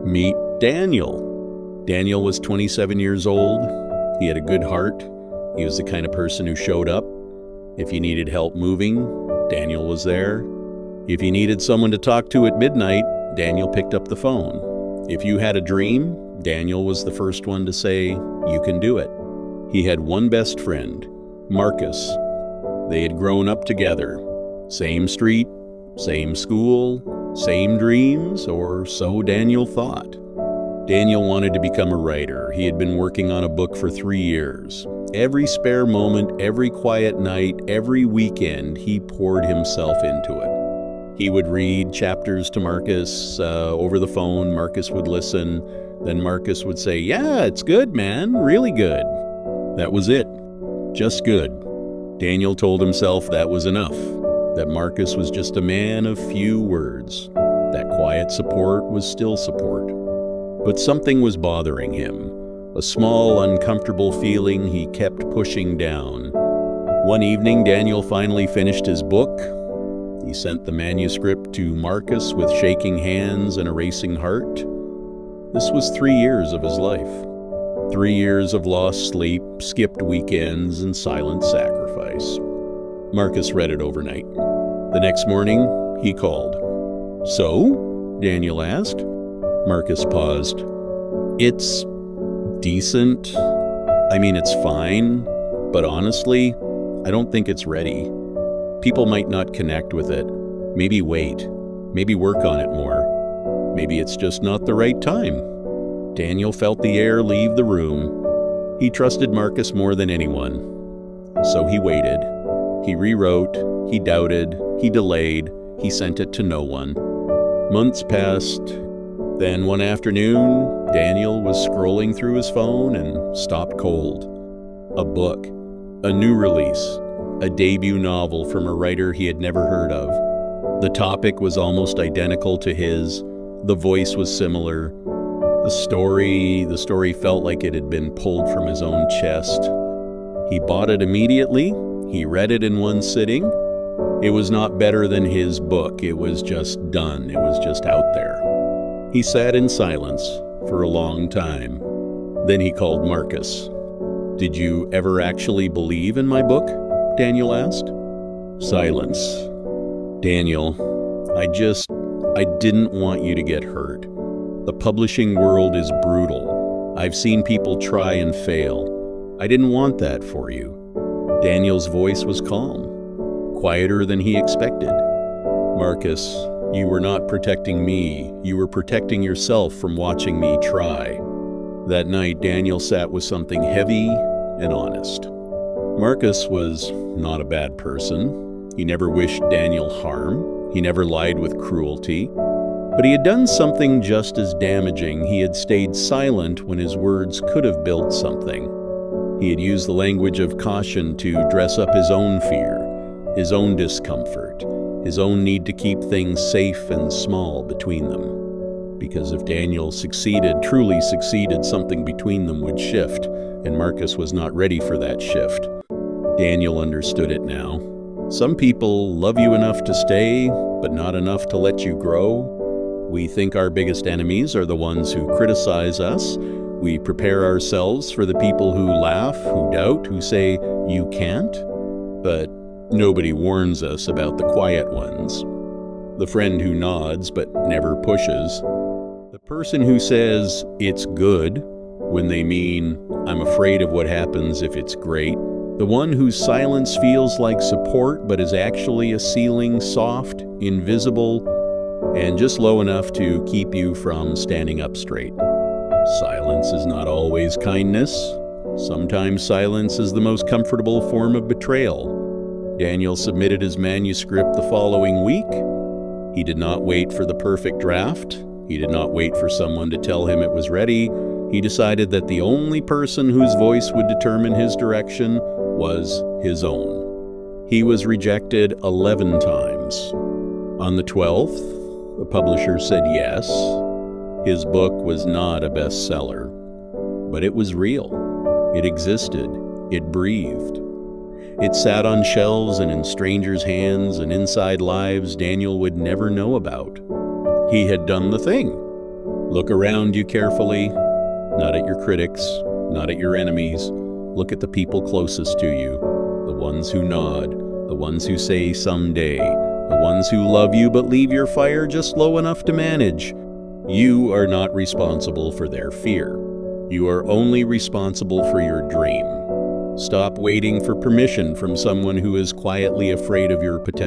Meet Daniel. Daniel was 27 years old. He had a good heart. He was the kind of person who showed up. If you needed help moving, Daniel was there. If you needed someone to talk to at midnight, Daniel picked up the phone. If you had a dream, Daniel was the first one to say, "You can do it." He had one best friend, Marcus. They had grown up together. Same street, same school, same dreams, or so Daniel thought. Daniel wanted to become a writer. He had been working on a book for 3 years. Every spare moment, every quiet night, every weekend, he poured himself into it. He would read chapters to Marcus over the phone. Marcus would listen. Then Marcus would say, "Yeah, it's good, man, really good." That was it. Just good. Daniel told himself that was enough, that Marcus was just a man of few words, that quiet support was still support. But something was bothering him, a small, uncomfortable feeling he kept pushing down. One evening, Daniel finally finished his book. He sent the manuscript to Marcus with shaking hands and a racing heart. This was 3 years of his life. 3 years of lost sleep, skipped weekends, and silent sacrifice. Marcus read it overnight. The next morning, he called. "So?" Daniel asked. Marcus paused. "It's decent. I mean, it's fine, but honestly, I don't think it's ready. People might not connect with it. Maybe wait. Maybe work on it more. Maybe it's just not the right time." Daniel felt the air leave the room. He trusted Marcus more than anyone. So he waited. He rewrote. He doubted. He delayed. He sent it to no one. Months passed. Then one afternoon, Daniel was scrolling through his phone and stopped cold. A book. A new release. A debut novel from a writer he had never heard of. The topic was almost identical to his. The voice was similar. The story felt like it had been pulled from his own chest. He bought it immediately. He read it in one sitting. It was not better than his book. It was just done. It was just out there. He sat in silence for a long time. Then he called Marcus. "Did you ever actually believe in my book?" Daniel asked. Silence. "Daniel, I didn't want you to get hurt. The publishing world is brutal. I've seen people try and fail. I didn't want that for you." Daniel's voice was calm, quieter than he expected. "Marcus, you were not protecting me. You were protecting yourself from watching me try." That night, Daniel sat with something heavy and honest. Marcus was not a bad person. He never wished Daniel harm. He never lied with cruelty. But he had done something just as damaging. He had stayed silent when his words could have built something. He had used the language of caution to dress up his own fear, his own discomfort, his own need to keep things safe and small between them. Because if Daniel truly succeeded, something between them would shift, and Marcus was not ready for that shift. Daniel understood it now. Some people love you enough to stay, but not enough to let you grow. We think our biggest enemies are the ones who criticize us. We prepare ourselves for the people who laugh, who doubt, who say, "You can't." But nobody warns us about the quiet ones. The friend who nods but never pushes. The person who says, "It's good," when they mean, "I'm afraid of what happens if it's great." The one whose silence feels like support but is actually a ceiling, soft, invisible, and just low enough to keep you from standing up straight. Silence is not always kindness. Sometimes silence is the most comfortable form of betrayal. Daniel submitted his manuscript the following week. He did not wait for the perfect draft. He did not wait for someone to tell him it was ready. He decided that the only person whose voice would determine his direction was his own. He was rejected 11 times. On the 12th, the publisher said yes. His book was not a bestseller, but it was real. It existed. It breathed. It sat on shelves and in strangers' hands and inside lives Daniel would never know about. He had done the thing. Look around you carefully, not at your critics, not at your enemies. Look at the people closest to you, the ones who nod, the ones who say someday, the ones who love you but leave your fire just low enough to manage. You are not responsible for their fear. You are only responsible for your dream. Stop waiting for permission from someone who is quietly afraid of your potential.